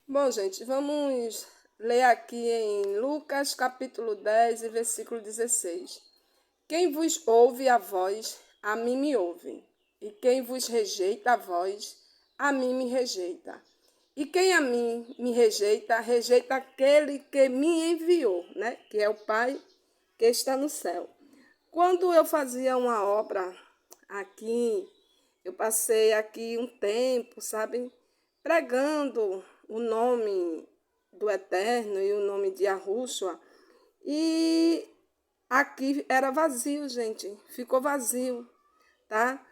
Bom, gente, vamos ler aqui em Lucas capítulo 10 e versículo 16. Quem vos ouve a voz, a mim me ouve. E quem vos rejeita a voz, a mim me rejeita. E quem a mim me rejeita, rejeita aquele que me enviou, né? Que é o Pai que está no céu. Quando eu fazia uma obra aqui, eu passei aqui um tempo, sabe, pregando o nome do Eterno e o nome de Yahushua. E aqui era vazio, gente, ficou vazio, tá?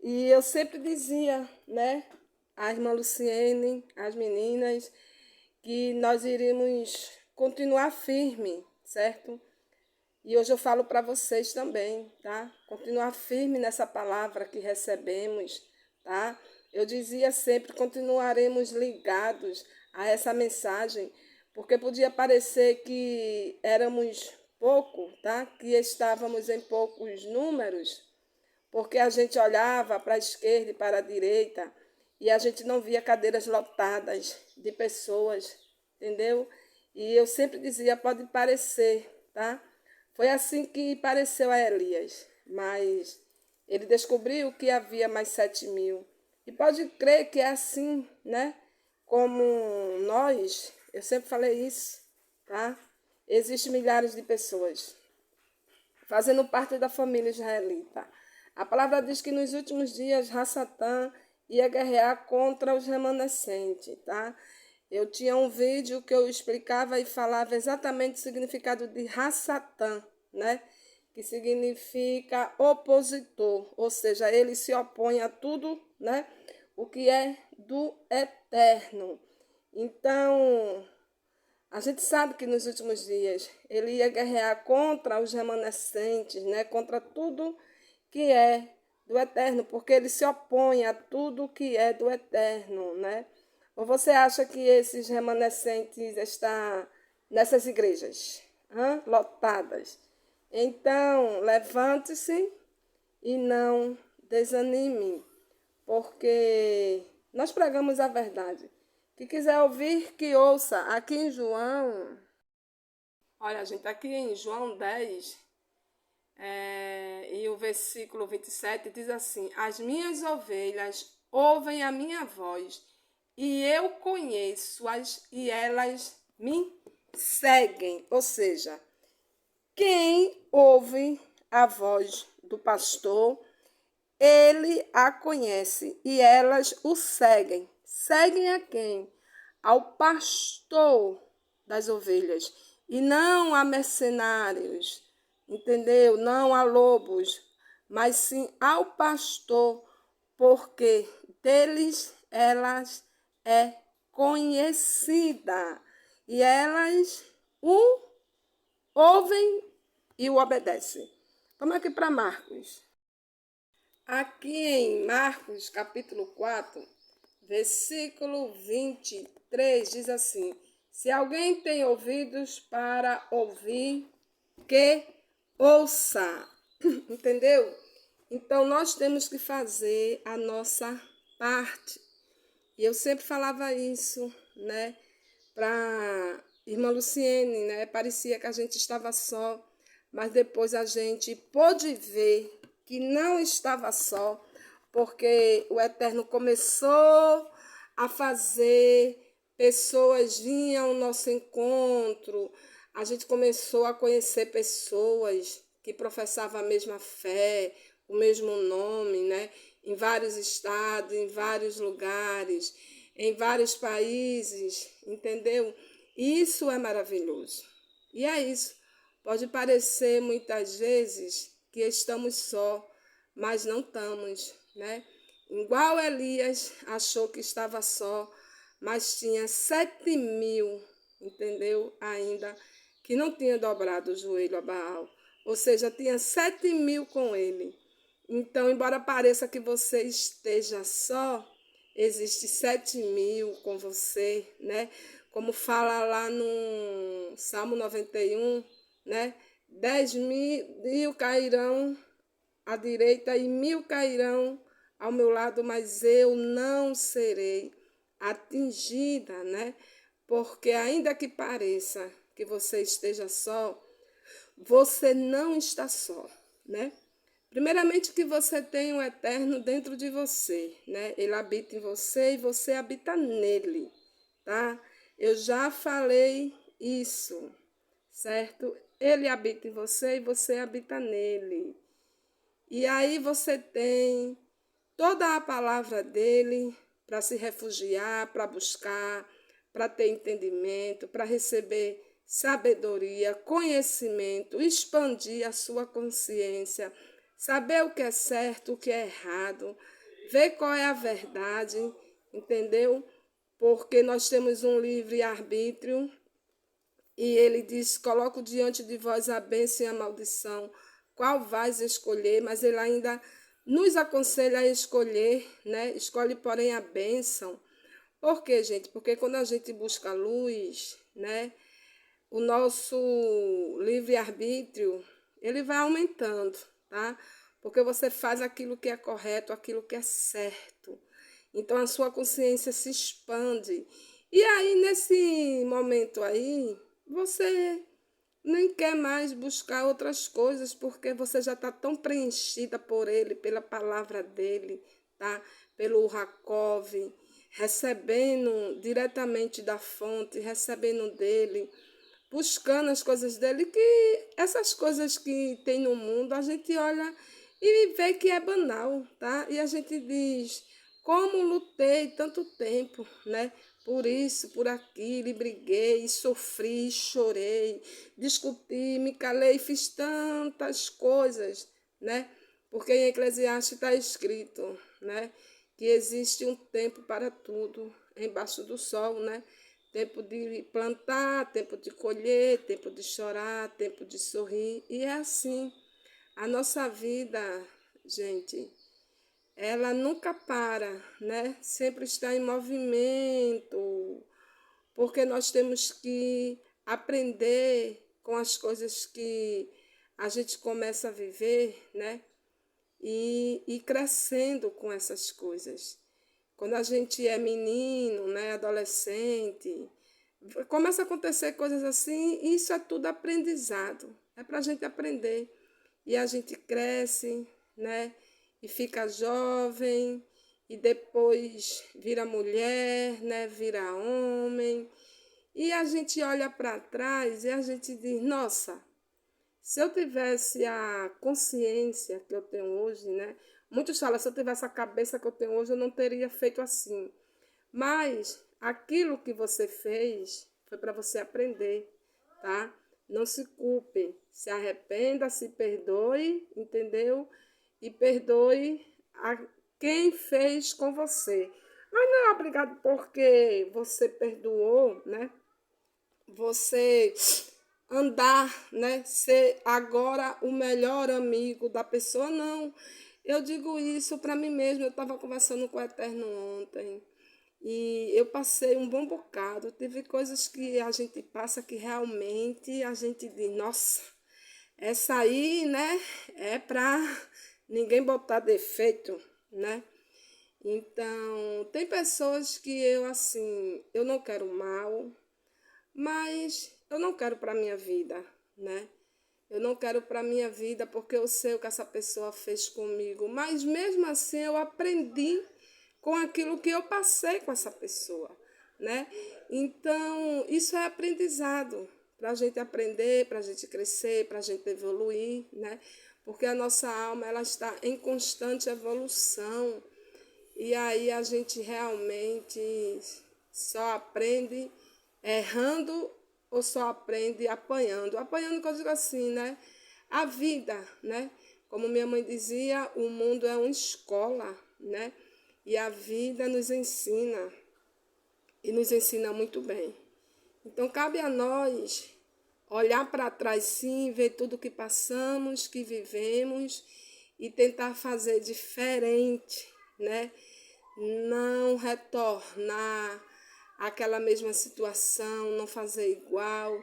E eu sempre dizia, né, à irmã Luciene, às meninas, que nós iríamos continuar firme, certo? E hoje eu falo para vocês também, tá? Continuar firme nessa palavra que recebemos, tá? Eu dizia sempre, continuaremos ligados a essa mensagem, porque podia parecer que éramos pouco, tá? Que estávamos em poucos números, porque a gente olhava para a esquerda e para a direita e a gente não via cadeiras lotadas de pessoas, entendeu? E eu sempre dizia, pode parecer, tá? Foi assim que pareceu a Elias, mas ele descobriu que havia mais 7.000. E pode crer que é assim, né? Como nós, eu sempre falei isso, tá? Existem milhares de pessoas fazendo parte da família israelita. A palavra diz que nos últimos dias Rassatã ia guerrear contra os remanescentes, tá? Eu tinha um vídeo que eu explicava e falava exatamente o significado de Rassatã, né? Que significa opositor, ou seja, ele se opõe a tudo, né? O que é do eterno. Então, a gente sabe que nos últimos dias ele ia guerrear contra os remanescentes, né? Contra tudo que é do eterno, porque ele se opõe a tudo que é do eterno, né? Ou você acha que esses remanescentes estão nessas igrejas, lotadas? Então, levante-se e não desanime, porque nós pregamos a verdade. Quem quiser ouvir, que ouça. Aqui em João, olha, gente, aqui em João 10, e o versículo 27 diz assim: As minhas ovelhas ouvem a minha voz, e eu conheço-as, e elas me seguem. Ou seja, quem ouve a voz do pastor, ele a conhece e elas o seguem. Seguem a quem? Ao pastor das ovelhas e não a mercenários, entendeu? Não a lobos, mas sim ao pastor, porque deles elas é conhecida e elas o ouvem e o obedecem. Vamos aqui para Marcos. Aqui em Marcos, capítulo 4, versículo 23, diz assim: Se alguém tem ouvidos para ouvir, que ouça. Entendeu? Então, nós temos que fazer a nossa parte. E eu sempre falava isso, né? Para irmã Luciene, né? Parecia que a gente estava só, mas depois a gente pôde ver que não estava só, porque o Eterno começou a fazer, pessoas vinham ao nosso encontro, a gente começou a conhecer pessoas que professavam a mesma fé, o mesmo nome, né? Em vários estados, em vários lugares, em vários países, entendeu? Isso é maravilhoso. E é isso. Pode parecer muitas vezes que estamos só, mas não estamos, né? Igual Elias achou que estava só, mas tinha 7.000, entendeu? Ainda que não tinha dobrado o joelho a Baal. Ou seja, tinha 7.000 com ele. Então, embora pareça que você esteja só, existe 7.000 com você, né? Como fala lá no Salmo 91, né? 10.000 cairão à direita e 1.000 cairão ao meu lado, mas eu não serei. atingida, né? Porque ainda que pareça que você esteja só, você não está só, né? Primeiramente que você tem um eterno dentro de você, né? Ele habita em você e você habita nele, tá? Eu já falei isso, certo? Ele habita em você e você habita nele. E aí você tem toda a palavra dele para se refugiar, para buscar, para ter entendimento, para receber sabedoria, conhecimento, expandir a sua consciência, saber o que é certo, o que é errado, ver qual é a verdade, entendeu? Porque nós temos um livre arbítrio e ele diz: coloco diante de vós a bênção e a maldição, qual vais escolher? Mas ele ainda nos aconselha a escolher, né? Escolhe, porém, a bênção. Por quê, gente? Porque quando a gente busca luz, né? O nosso livre-arbítrio, ele vai aumentando, tá? Porque você faz aquilo que é correto, aquilo que é certo. Então, a sua consciência se expande. E aí, nesse momento aí, você nem quer mais buscar outras coisas, porque você já está tão preenchida por ele, pela palavra dele, tá? Pelo Hakov, recebendo diretamente da fonte, recebendo dele, buscando as coisas dele, que essas coisas que tem no mundo, a gente olha e vê que é banal, tá? E a gente diz, como lutei tanto tempo, né? Por isso, por aquilo, e briguei, e sofri, e chorei, discuti, me calei, fiz tantas coisas, né? Porque em Eclesiastes está escrito, né? Que existe um tempo para tudo embaixo do sol, né? Tempo de plantar, tempo de colher, tempo de chorar, tempo de sorrir. E é assim. A nossa vida, gente, ela nunca para, né? Sempre está em movimento, porque nós temos que aprender com as coisas que a gente começa a viver, né? E crescendo com essas coisas. Quando a gente é menino, né, adolescente, começa a acontecer coisas assim, e isso é tudo aprendizado. É para a gente aprender. E a gente cresce, né? E fica jovem, e depois vira mulher, né? Vira homem. E a gente olha para trás e a gente diz, nossa, se eu tivesse a consciência que eu tenho hoje, né? Muitos falam, se eu tivesse a cabeça que eu tenho hoje, eu não teria feito assim. Mas aquilo que você fez foi para você aprender, tá? Não se culpe, se arrependa, se perdoe, entendeu? E perdoe a quem fez com você. Mas não é obrigado porque você perdoou, né? Você andar, né? Ser agora o melhor amigo da pessoa, não. Eu digo isso para mim mesma. Eu estava conversando com o Eterno ontem e eu passei um bom bocado. Teve coisas que a gente passa que realmente a gente diz, nossa, essa aí, né? É para ninguém botar defeito, né? Então, tem pessoas que eu assim, eu não quero mal, mas eu não quero para minha vida, né? Eu não quero para minha vida porque eu sei o que essa pessoa fez comigo, mas mesmo assim eu aprendi com aquilo que eu passei com essa pessoa, né? Então, isso é aprendizado para a gente aprender, para a gente crescer, para a gente evoluir, né? Porque a nossa alma ela está em constante evolução e aí a gente realmente só aprende errando ou só aprende apanhando. Apanhando que eu digo assim, né? A vida, né? Como minha mãe dizia, o mundo é uma escola, né? E a vida nos ensina, e nos ensina muito bem. Então, cabe a nós olhar para trás, sim, ver tudo que passamos, que vivemos, e tentar fazer diferente, né? Não retornar àquela mesma situação, não fazer igual.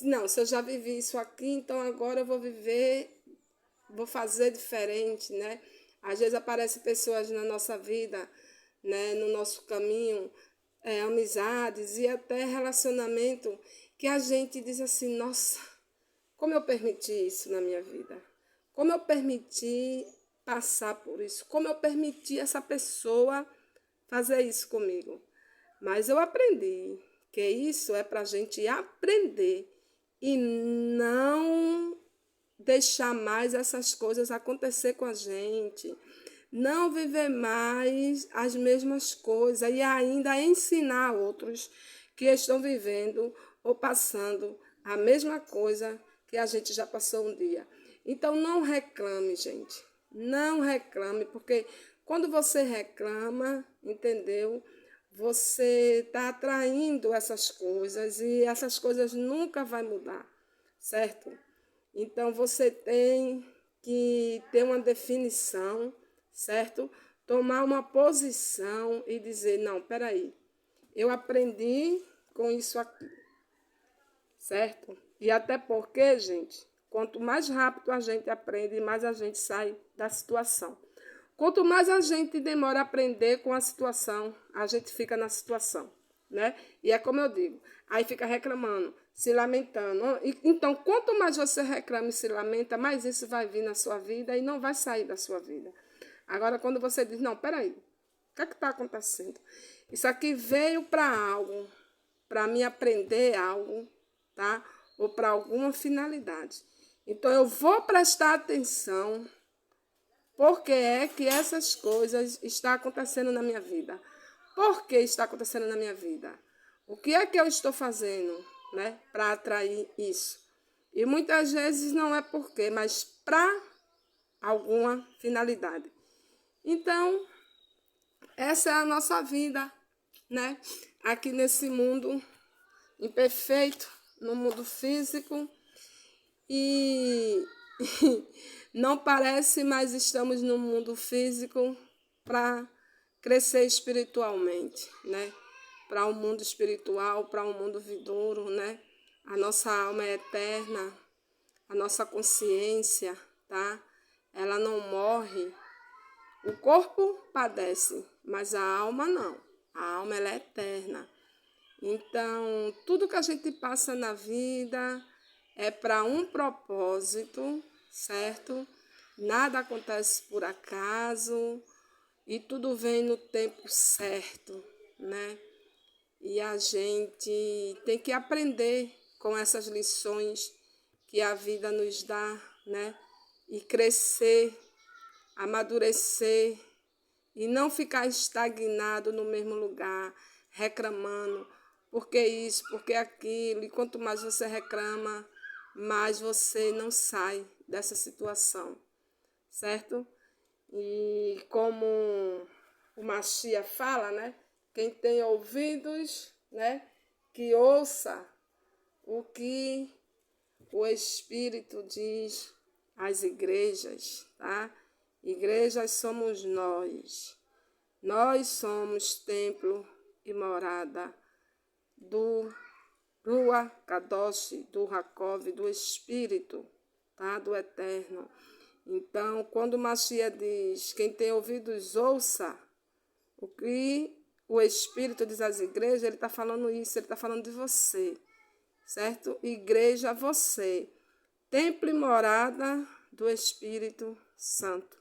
Não, se eu já vivi isso aqui, então agora eu vou viver, vou fazer diferente, né? Às vezes aparecem pessoas na nossa vida, né, no nosso caminho, amizades e até relacionamento que a gente diz assim, nossa, como eu permiti isso na minha vida? Como eu permiti passar por isso? Como eu permiti essa pessoa fazer isso comigo? Mas eu aprendi que isso é para a gente aprender e não deixar mais essas coisas acontecer com a gente, não viver mais as mesmas coisas e ainda ensinar outros que estão vivendo ou passando a mesma coisa que a gente já passou um dia. Então não reclame, gente. Não reclame, porque quando você reclama, entendeu? Você está atraindo essas coisas e essas coisas nunca vai mudar, certo? Então você tem que ter uma definição, certo? Tomar uma posição e dizer, não, peraí, eu aprendi com isso aqui, certo? E até porque, gente, quanto mais rápido a gente aprende, mais a gente sai da situação. Quanto mais a gente demora a aprender com a situação, a gente fica na situação, né? E é como eu digo, aí fica reclamando, se lamentando. Então, quanto mais você reclama e se lamenta, mais isso vai vir na sua vida e não vai sair da sua vida. Agora, quando você diz, não, peraí, o que é que está acontecendo? Isso aqui veio para algo, para mim aprender algo, tá? Ou para alguma finalidade. Então, eu vou prestar atenção. Por que é que essas coisas estão acontecendo na minha vida? Por que está acontecendo na minha vida? O que é que eu estou fazendo, né, para atrair isso? E muitas vezes não é por quê, mas para alguma finalidade. Então, essa é a nossa vida, né? Aqui nesse mundo imperfeito, no mundo físico. E não parece, mas estamos no mundo físico para crescer espiritualmente, né? Para um mundo espiritual, para um mundo vindouro, né? A nossa alma é eterna, a nossa consciência, tá? Ela não morre. O corpo padece, mas a alma não. A alma ela é eterna. Então, tudo que a gente passa na vida é para um propósito, certo? Nada acontece por acaso e tudo vem no tempo certo, né? E a gente tem que aprender com essas lições que a vida nos dá, né? E crescer, amadurecer e não ficar estagnado no mesmo lugar, reclamando, porque isso, porque aquilo. E quanto mais você reclama, mais você não sai dessa situação, certo? E como o Machia fala, né? Quem tem ouvidos, né? Que ouça o que o Espírito diz às igrejas, tá? Igrejas somos nós. Nós somos templo e morada do Rua Kadosh, do Hakov, do Espírito, tá? Do Eterno. Então, quando o Machia diz, quem tem ouvidos, ouça o que o Espírito diz às igrejas, ele está falando isso, ele está falando de você, certo? Igreja, você, templo e morada do Espírito Santo.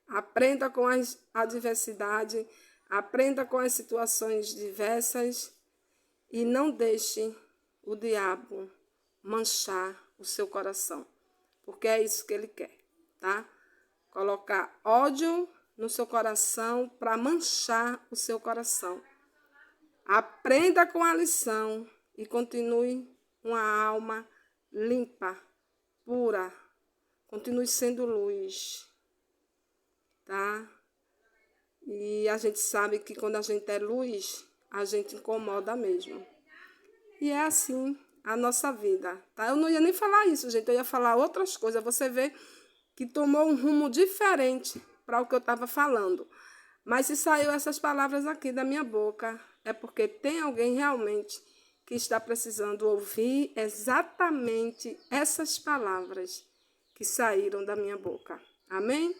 Aprenda com a adversidade, aprenda com as situações diversas e não deixe o diabo manchar o seu coração, porque é isso que ele quer, tá? Colocar ódio no seu coração para manchar o seu coração. Aprenda com a lição e continue uma alma limpa, pura. Continue sendo luz, tá? E a gente sabe que quando a gente é luz, a gente incomoda mesmo. E é assim a nossa vida, tá? Eu não ia nem falar isso, gente. Eu ia falar outras coisas. Você vê que tomou um rumo diferente para o que eu estava falando. Mas se saiu essas palavras aqui da minha boca, é porque tem alguém realmente que está precisando ouvir exatamente essas palavras que saíram da minha boca. Amém?